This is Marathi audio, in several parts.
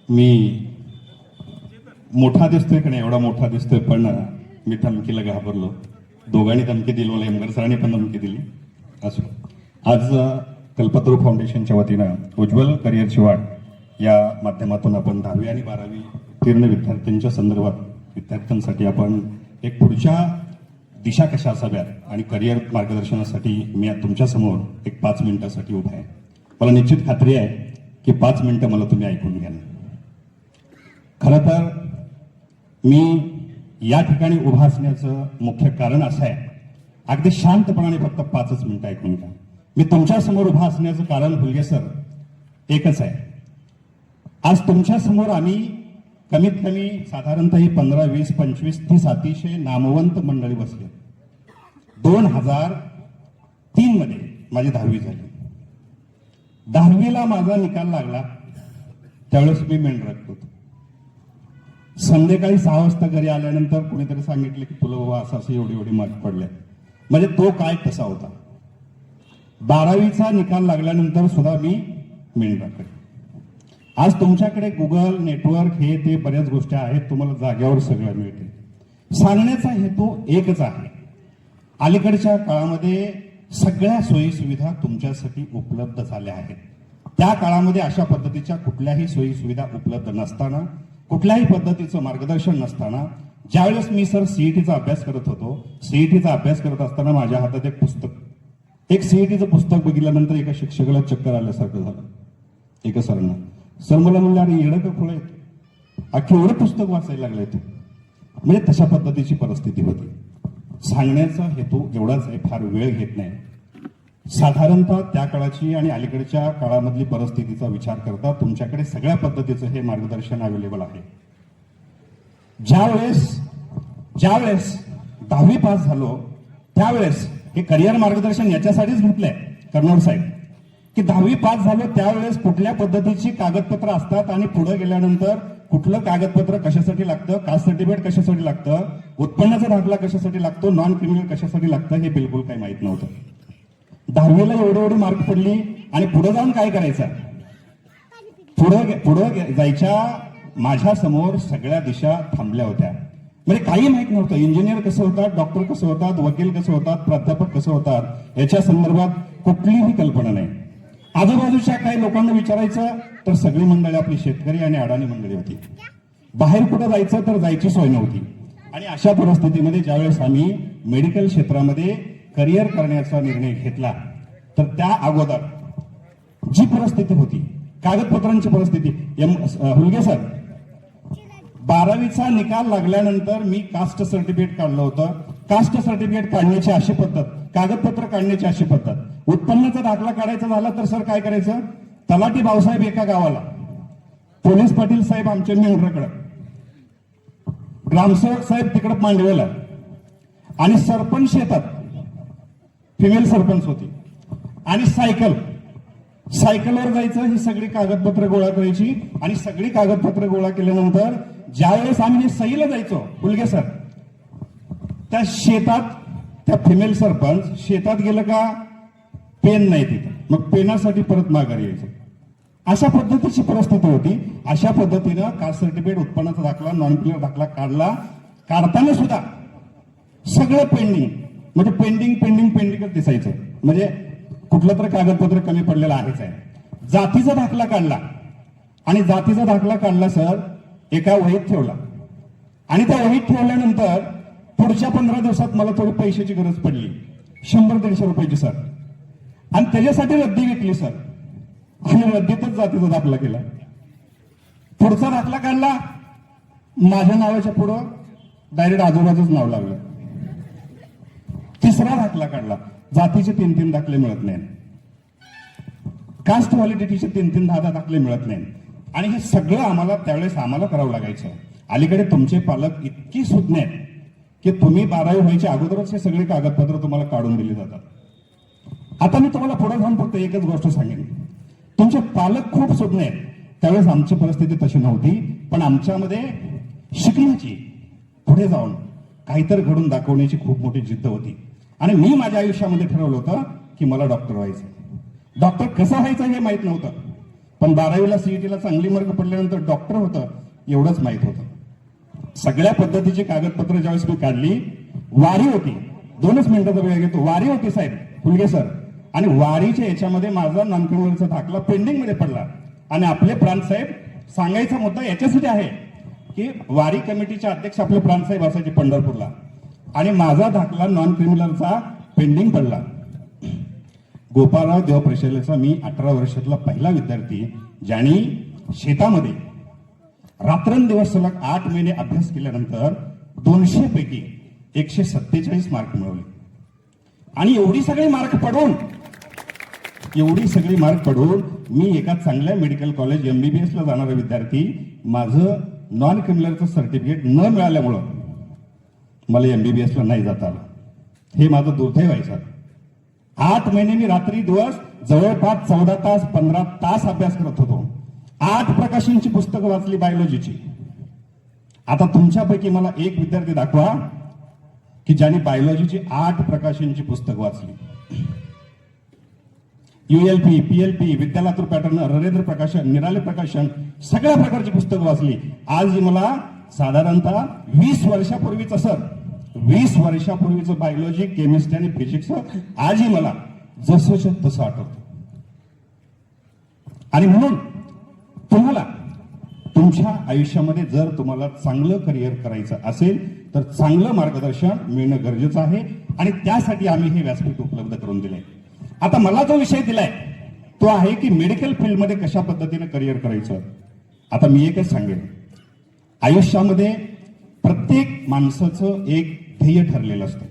मी मोठा दिसतोय का नाही, एवढा मोठा दिसतोय, पण मी धमकीला घाबरलो. दोघांनी धमकी दिली, मला एमगर सरांनी पण धमकी दिली. असो, आज कल्पतरू फाउंडेशनच्या वतीनं उज्ज्वल करिअरची वाट या माध्यमातून आपण 10वी आणि 12वी उत्तीर्ण विद्यार्थ्यांच्या संदर्भात विद्यार्थ्यांसाठी आपण एक पुढच्या दिशा कशा असाव्यात आणि करिअर मार्गदर्शनासाठी मी तुमच्या समोर एक 5 मिनिटासाठी उभा आहे. मला निश्चित खात्री आहे की 5 मिनिटं मला तुम्ही ऐकून घ्याल. खरं तर मी या ठिकाणी उभा असण्याचं मुख्य कारण असं आहे, अगदी शांतपणाने फक्त 5च मिनिटं ऐकून घ्या. मी तुमच्या समोर उभा असण्याचं कारण हुलगे सर एकच आहे. आज तुमच्या समोर आम्ही कमीत कमी साधारणतः 15, 20, 25, 30 अतिशय नामवंत मंडळी बसले. 2003 मध्ये माझी 10वी झाली. 10वीला माझा निकाल लागला त्यावेळेस मी मेंढरत होतो. संध्याकाळी 6 वाजता घरी आल्यानंतर कुणीतरी सांगितलं की तुला बाबा असं एवढी एवढी मार्क पडले. म्हणजे तो काय तसा होता. 12वीचा निकाल लागल्यानंतर सुद्धा मी मेंढराकडे. आज तुमच्याकडे गुगल, नेटवर्क, हे ते बऱ्याच गोष्टी आहेत, तुम्हाला जाग्यावर सगळं मिळते. सांगण्याचा हेतू एकच आहे, अलीकडच्या काळामध्ये सगळ्या सोयी सुविधा तुमच्यासाठी उपलब्ध झाल्या आहेत. त्या काळामध्ये अशा पद्धतीच्या कुठल्याही सोयी सुविधा उपलब्ध नसताना, कुठल्याही पद्धतीचं मार्गदर्शन नसताना, ज्यावेळेस मी सर सीईटीचा अभ्यास करत होतो, सीईटीचा अभ्यास करत असताना माझ्या हातात एक पुस्तक, एक सीईटीचं पुस्तक बघितल्यानंतर एका शिक्षकाला चक्कर आल्यासारखं झालं. एका सरांना, सर मला म्हणलं अरे येडं का खुळं येते, अख्खी एवढं पुस्तक वाचायला लागलंय ते. म्हणजे तशा पद्धतीची परिस्थिती होती. सांगण्याचा हेतू एवढाच आहे, फार वेळ घेत नाही. साधारणतः त्या काळाची आणि अलीकडच्या काळामधली परिस्थितीचा विचार करता तुमच्याकडे सगळ्या पद्धतीचं हे मार्गदर्शन अवेलेबल आहे. ज्यावेळेस 10वी पास झालो त्यावेळेस हे करिअर मार्गदर्शन याच्यासाठीच घेतलंय कर्नोड साहेब, की 10वी पास झालो त्यावेळेस कुठल्या पद्धतीची कागदपत्र असतात आणि पुढे गेल्यानंतर कुठलं कागदपत्र कशासाठी लागतं, कास्ट सर्टिफिकेट कशासाठी लागतं, उत्पन्नाचा दाखला कशासाठी लागतो, नॉन क्रिमिनल कशासाठी लागतं, हे बिलकुल काही माहित नव्हतं. 10वीला एवढी मार्क पडली आणि पुढे जाऊन काय करायचं, पुढे जायच्या माझ्या समोर सगळ्या दिशा थांबल्या होत्या. म्हणजे काही माहित नव्हतं. इंजिनियर कसं होतात, डॉक्टर कसं होतात, वकील कसं होतात, प्राध्यापक कसं होतात, याच्या संदर्भात कुठलीही कल्पना नाही. आजूबाजूच्या काही लोकांना विचारायचं तर सगळी मंडळी आपली शेतकरी आणि अडाणी मंडळी होती. बाहेर कुठं जायचं तर जायची सोय नव्हती. आणि अशा परिस्थितीमध्ये ज्यावेळेस आम्ही मेडिकल क्षेत्रामध्ये करिअर करण्याचा निर्णय घेतला तर त्या अगोदर जी परिस्थिती होती, कागदपत्रांची परिस्थिती, हुलगे सर 12वीचा निकाल लागल्यानंतर मी कास्ट सर्टिफिकेट काढलं होतं. कास्ट सर्टिफिकेट काढण्याची अशी पद्धत, कागदपत्र काढण्याची अशी पद्धत, उत्पन्नाचा दाखला काढायचा झाला तर सर काय करायचं, तलाठी भाऊसाहेब एका गावाला, पोलीस पाटील साहेब आमच्या मेंढराकडे, ग्रामसेवक साहेब तिकडे मांडवेला, आणि सरपंच शेतात, फिमेल सरपंच होती, आणि सायकलवर जायचं. ही सगळी कागदपत्र गोळा करायची आणि सगळी कागदपत्र गोळा केल्यानंतर ज्यावेळेस आम्ही सहीला जायचो, हुलगे सर त्या शेतात, त्या फिमेल सरपंच शेतात गेलं का पेन नाही तिथे, मग पेनासाठी परत माघारी यायचं. अशा पद्धतीची परिस्थिती होती. अशा पद्धतीनं कास्ट सर्टिफिकेट, उत्पन्नाचा दाखला, नॉन क्लिअर दाखला काढताना सुद्धा सगळं पेंडिंग, म्हणजे पेंडिंगच दिसायचं. म्हणजे कुठलं तर कागदपत्र कमी पडलेलं आहेच आहे. जातीचा दाखला काढला आणि जातीचा दाखला काढला सर एका वहीत ठेवला, आणि त्या वहीत ठेवल्यानंतर पुढच्या 15 दिवसात मला थोडी पैशाची गरज पडली, 100-150 रुपयाची सर, आणि त्याच्यासाठी रद्दी विकली सर, आणि रद्दीतच जातीचा दाखला केला. पुढचा दाखला काढला, माझ्या नावाच्या पुढं डायरेक्ट आजोबाचंच नाव लागलं. तिसरा दाखला काढला, जातीचे 3-3 दाखले मिळत नाहीत, कास्ट व्हॅलिडिटीचे 3-3, 10-10 दाखले मिळत नाहीत. आणि हे सगळं त्यावेळेस आम्हाला करावं लागायचं. अलीकडे तुमचे पालक इतकी सुज्ञ आहेत की तुम्ही 12वी व्हायच्या अगोदरच हे सगळे कागदपत्र तुम्हाला काढून दिली जातात. आता मी तुम्हाला पुढे जाऊन फक्त एकच गोष्ट सांगेन, तुमचे पालक खूप सुज्ञ आहेत. त्यावेळेस आमची परिस्थिती तशी नव्हती, पण आमच्यामध्ये शिकण्याची, पुढे जाऊन काहीतरी घडून दाखवण्याची खूप मोठी जिद्द होती. आणि मी माझ्या आयुष्यामध्ये ठरवलं होतं की मला डॉक्टर व्हायचं. डॉक्टर कसं व्हायचं हे माहित नव्हतं, पण 12वीला सीईटीला चांगली मार्क पडल्यानंतर डॉक्टर होतं एवढंच माहित होतं. सगळ्या पद्धतीची कागदपत्र ज्यावेळेस मी काढली, वारी होती, 2च मिनिटाचा वेळ घेतो, वारी होती साहेब फुलगे सर, आणि वारीच्या याच्यामध्ये माझा नॉन क्रिमिनलचा दाखला पेंडिंग मध्ये पडला. आणि आपले प्रांत साहेब, सांगायचा मुद्दा याच्यासाठी आहे की वारी कमिटीचे अध्यक्ष आपले प्रांत साहेब असायचे पंढरपूरला, आणि माझा दाखला नॉन क्रिमिनलचा पेंडिंग पडला. गोपाळराव देवप्रशालेचा मी 18 वर्षातला पहिला विद्यार्थी ज्यांनी शेतामध्ये रात्रंदिवस सलग 8 महिने अभ्यास केल्यानंतर 200 पैकी 147 मार्क मिळवले. आणि एवढी सगळी मार्क पडून मी एका चांगल्या मेडिकल कॉलेज MBBS ला जाणारा विद्यार्थी, माझं नॉन क्रिमिनलचं सर्टिफिकेट न मिळाल्यामुळं मला MBBS ला नाही जाता आलं. हे माझं दुर्दैव आहे सर. 8 महिने मी रात्री दिवस जवळपास 14 तास 15 तास अभ्यास करत होतो. 8 प्रकाशनची पुस्तकं वाचली बायोलॉजीची. आता तुमच्यापैकी मला एक विद्यार्थी दाखवा की ज्याने बायोलॉजीची 8 प्रकाशनची पुस्तक वाचली. ULP, PLP, विद्यालातूर पॅटर्न, नरेंद्र प्रकाशन, निराले प्रकाशन, सगळ्या प्रकारची पुस्तकं वाचली. आज मला साधारणतः 20 वर्षापूर्वीच सर, 20 वर्षापूर्वीचं बायोलॉजी, केमिस्ट्री आणि फिजिक्स आजही मला जसं तसं आठवतं. आणि म्हणून तुम्हाला तुमच्या आयुष्यामध्ये जर तुम्हाला चांगलं करिअर करायचं असेल तर चांगलं मार्गदर्शन मिळणं गरजेचं आहे, आणि त्यासाठी आम्ही हे व्यासपीठ उपलब्ध करून दिले. आता मला जो विषय दिलाय तो आहे की मेडिकल फील्डमध्ये कशा पद्धतीने करिअर करायचं. आता मी एकच सांगेन, आयुष्यामध्ये प्रत्येक माणसाचं एक ध्येय ठरलेलं असतं.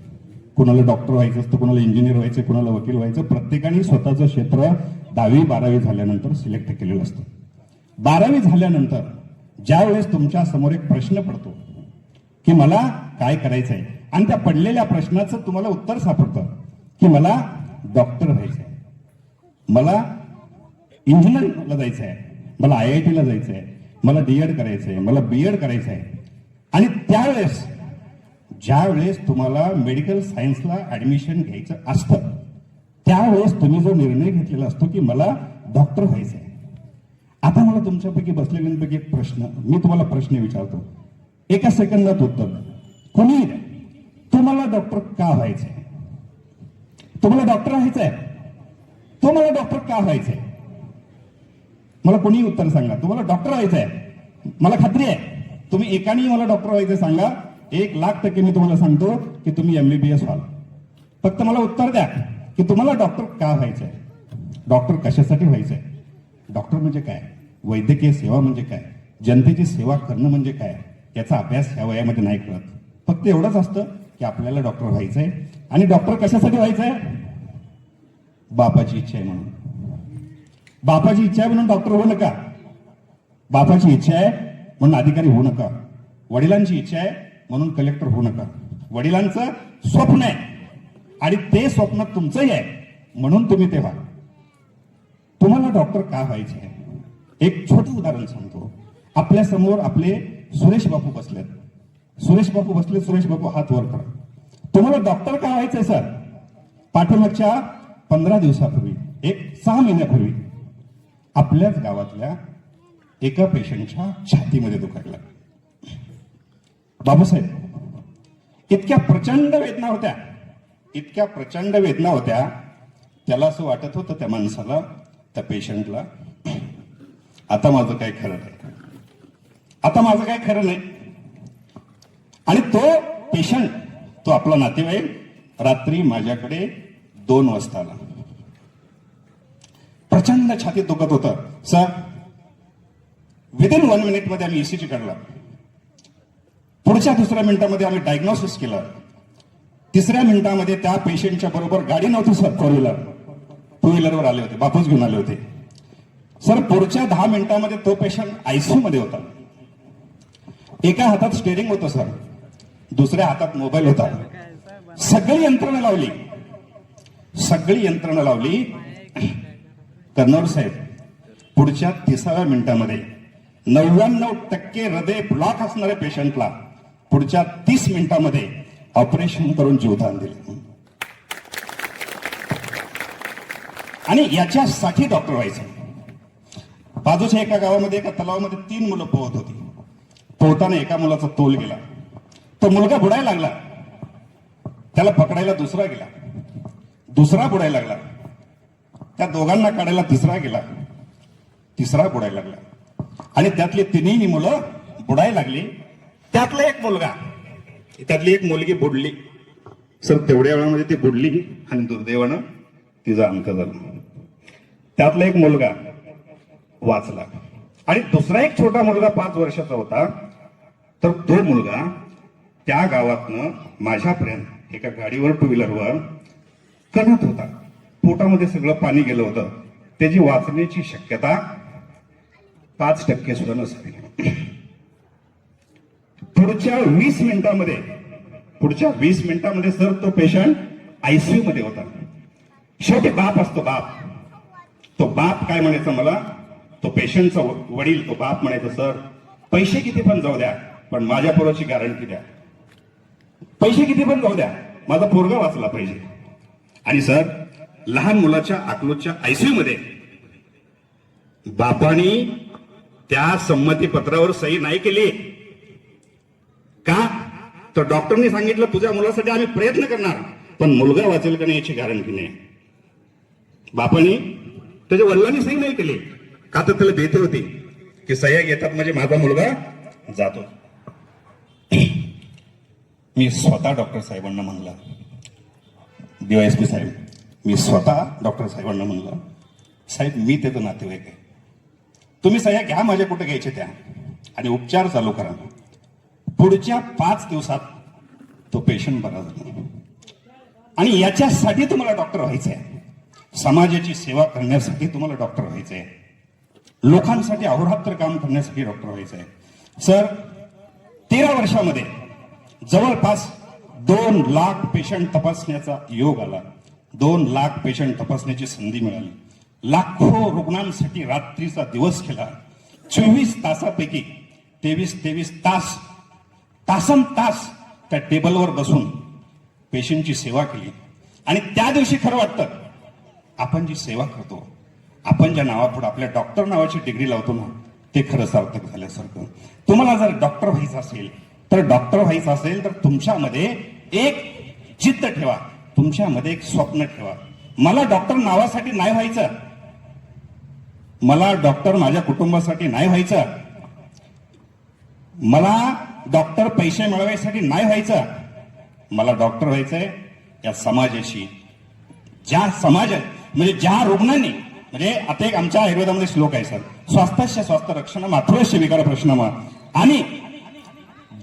कुणाला डॉक्टर व्हायचं असतं, कुणाला इंजिनियर व्हायचं, कुणाला वकील व्हायचं. प्रत्येकाने स्वतःचं क्षेत्र 10वी 12वी झाल्यानंतर सिलेक्ट केलेलं असतं. 12वी झाल्यानंतर ज्या वेळेस तुमच्या समोर एक प्रश्न पडतो की मला काय करायचंय, आणि त्या पडलेल्या प्रश्नाचं तुम्हाला उत्तर सापडतं की मला डॉक्टर व्हायचंय, मला इंजिनिअरिंगला जायचं आहे, मला IIT ला जायचं आहे, मला D.Ed करायचंय, मला B.Ed करायचं आहे. आणि त्यावेळेस ज्या वेळेस तुम्हाला मेडिकल सायन्सला ऍडमिशन घ्यायचं असतं त्यावेळेस तुम्ही जो निर्णय घेतलेला असतो की मला डॉक्टर व्हायचंय. आता मला तुमच्यापैकी बसलेल्यांपैकी एक प्रश्न, मी तुम्हाला प्रश्न विचारतो, एका सेकंदात उत्तर कोणीही द्या. तुम्हाला डॉक्टर का व्हायचंय? तुम्हाला डॉक्टर व्हायचंय? तुम्हाला डॉक्टर का व्हायचंय? मला कोणीही उत्तर सांगा. तुम्हाला डॉक्टर व्हायचंय, मला खात्री आहे तुम्ही एकाने मला डॉक्टर व्हायचंय सांगा, 1,00,000% मी तुम्हाला सांगतो की तुम्ही MBBS व्हाल. फक्त मला उत्तर द्या की तुम्हाला डॉक्टर का व्हायचंय, डॉक्टर कशासाठी व्हायचंय, डॉक्टर म्हणजे काय, वैद्यकीय सेवा म्हणजे काय, जनतेची सेवा करणं म्हणजे काय, याचा अभ्यास ह्या वयामध्ये नाही कळत. फक्त एवढंच असतं की आपल्याला डॉक्टर व्हायचंय. आणि डॉक्टर कशासाठी व्हायचंय? बापाची इच्छा आहे म्हणून. बापाची इच्छा आहे म्हणून डॉक्टर होऊ नका. बापाची इच्छा आहे म्हणून अधिकारी होऊ नका. वडिलांची इच्छा आहे म्हणून कलेक्टर होऊ नका. वडिलांचं स्वप्न आहे आणि ते स्वप्न तुमचंही आहे म्हणून तुम्ही ते व्हा. तुम्हाला डॉक्टर का व्हायचे आहे? एक छोटं उदाहरण सांगतो. आपल्या समोर आपले सुरेश बापू बसलेत. सुरेश बापू हात वर करा. तुम्हाला डॉक्टर का व्हायचंय सर? पाठीमागच्या 15 दिवसापूर्वी, 6 महिन्यापूर्वी आपल्याच गावातल्या एका पेशंटच्या छातीमध्ये दुखायला. बाबूसाहेब, इतक्या प्रचंड वेदना होत्या, त्याला असं वाटत होतं त्या माणसाला, त्या पेशंटला, आता माझं काय खरं नाही. आणि तो पेशंट, तो आपला नातेवाईक रात्री माझ्याकडे 2 वाजता आला. प्रचंड छातीत दुखत होतं. सर, विदिन 1 मिनिटमध्ये आम्ही ECG काढला. पुढच्या 2ऱ्या मिनिटामध्ये आम्ही डायग्नोसिस केलं. 3ऱ्या मिनिटामध्ये त्या पेशंटच्या बरोबर गाडी नव्हती सर, 4 व्हीलर, 2 व्हीलरवर आले होते, बापूच घेऊन आले होते. सर, पुढच्या 10 मिनिटामध्ये तो पेशंट ICU मध्ये होता. एका हातात स्टेरिंग होतं सर, दुसऱ्या हातात मोबाईल होता. सगळी यंत्रणा लावली. कर्नल साहेब, पुढच्या 30व्या मिनिटामध्ये 99% हृदय ब्लॉक असणाऱ्या पेशंटला पुढच्या 30 मिनिटांमध्ये ऑपरेशन करून जीवदान दिले. आणि याच्यासाठी डॉक्टर व्हायचं. बाजूच्या एका गावामध्ये एका तलावामध्ये 3 मुलं पोहत होती. पोहताना एका मुलाचा तोल गेला. तो मुलगा बुडायला लागला. त्याला पकडायला दुसरा गेला. दुसरा बुडायला लागला. त्या दोघांना काढायला तिसरा गेला. तिसरा बुडायला लागला. आणि त्यातली 3ही मुलं बुडायला लागली. त्यातला एक मुलगा, त्यातली एक मुलगी बुडली. सर तेवढ्या वेळामध्ये ती बुडली आणि दुर्दैवानं तिचा अंत झाला. त्यातला एक मुलगा वाचला. आणि दुसरा एक छोटा मुलगा 5 वर्षाचा होता. तर तो मुलगा त्या गावातनं माझ्यापर्यंत एका गाडीवर 2 व्हीलरवर कणत होता. पोटामध्ये सगळं पाणी गेलं होतं. त्याची वाचण्याची शक्यता 5% सुद्धा नसावी. पुढच्या 20 मिनिटांमध्ये सर तो पेशंट आयसीयू मध्ये होता. शेवटी बाप असतो बाप. तो बाप काय म्हणायचा मला, तो पेशंटचा वडील, तो बाप म्हणायचा, सर पैसे किती पण जाऊ द्या, पण माझ्या पोराची गॅरंटी द्या. पैसे किती पण जाऊ द्या, माझा पोरगा वाचला पाहिजे. आणि सर लहान मुलाच्या अकलूजच्या आयसीयू मध्ये बापानी त्या संमती पत्रावर सही नाही केली. का? तर डॉक्टरनी सांगितलं तुझ्या मुलासाठी आम्ही प्रयत्न करणार, पण मुलगा वाचेल का नाही याची गॅरंटी नाही. बापानी त्याच्या वडिलांनी सही नाही केली. का? तर त्याला भीती होती की सह्या घेतात म्हणजे माझा मुलगा जातो. मी स्वतः डॉक्टर साहेबांना म्हणला, DYSP साहेब, मी स्वतः डॉक्टर साहेबांना म्हणलं, साहेब मी त्याचं नातेवाईक आहे, तुम्ही सह्या घ्या माझ्या कुठे घ्यायचे त्या आणि उपचार चालू करा. पुढच्या 5 दिवसात तो पेशंट बरा झाला. आणि याच्यासाठी तुम्हाला डॉक्टर व्हायचंय, समाजाची सेवा करण्यासाठी तुम्हाला डॉक्टर व्हायचंय, लोकांसाठी अहोरात्र काम करण्यासाठी डॉक्टर व्हायचंय. सर 13 वर्षामध्ये जवळपास 2 लाख पेशंट तपासण्याचा योग आला. 2 लाख पेशंट तपासण्याची संधी मिळाली. लाखो रुग्णांसाठी रात्रीचा दिवस केला. 24 तासापैकी 23 तास तासन तास त्या टेबलवर बसून पेशंटची सेवा केली. आणि त्या दिवशी खरं वाटतं आपण जी सेवा करतो, आपण ज्या नावापुढे आपल्या डॉक्टर नावाची डिग्री लावतो ना, ते खरं सार्थक झाल्यासारखं. तुम्हाला जर डॉक्टर व्हायचं असेल तर तुमच्यामध्ये एक जिद्द ठेवा, तुमच्यामध्ये एक स्वप्न ठेवा. मला डॉक्टर नावासाठी नाही व्हायचं, मला डॉक्टर माझ्या कुटुंबासाठी नाही व्हायचं, मला डॉक्टर पैसे मिळवायसाठी नाही व्हायचं, मला डॉक्टर व्हायचंय या समाजाशी, ज्या समाजात म्हणजे ज्या रुग्णांनी, म्हणजे आता एक आमच्या आयुर्वेदामध्ये श्लोक आहे सर, स्वास्थ्य स्वास्थ्य रक्षण मातृस्य विकार प्रश्न, आणि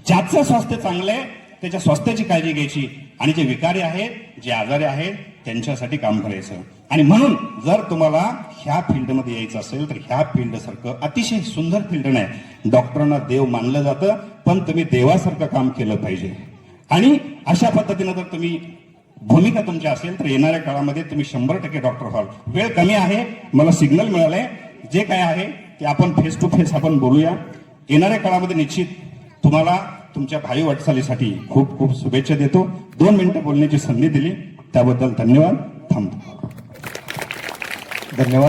ज्याचं स्वास्थ्य चांगलं आहे त्याच्या स्वास्थ्याची काळजी घ्यायची आणि जे विकारी आहेत, जे आजारी आहेत त्यांच्यासाठी काम करायचं. आणि म्हणून जर तुम्हाला ह्या फील्डमध्ये यायचं असेल तर ह्या फील्ड सारखं अतिशय सुंदर फील्ड नाही. डॉक्टरांना देव मानलं जातं, पण तुम्ही देवासारखं काम केलं पाहिजे. आणि अशा पद्धतीनं जर तुम्ही भूमिका तुमची असेल तर येणाऱ्या काळामध्ये तुम्ही 100% डॉक्टर व्हाल. वेळ कमी आहे, मला सिग्नल मिळालंय, जे काय आहे ते आपण फेस टू फेस आपण बोलूया. येणाऱ्या काळामध्ये निश्चित तुम्हाला तुमच्या भावी वाटचालीसाठी खूप खूप शुभेच्छा देतो. 2 मिनिटं बोलण्याची संधी दिली त्याबद्दल धन्यवाद. थांबतो. धन्यवाद.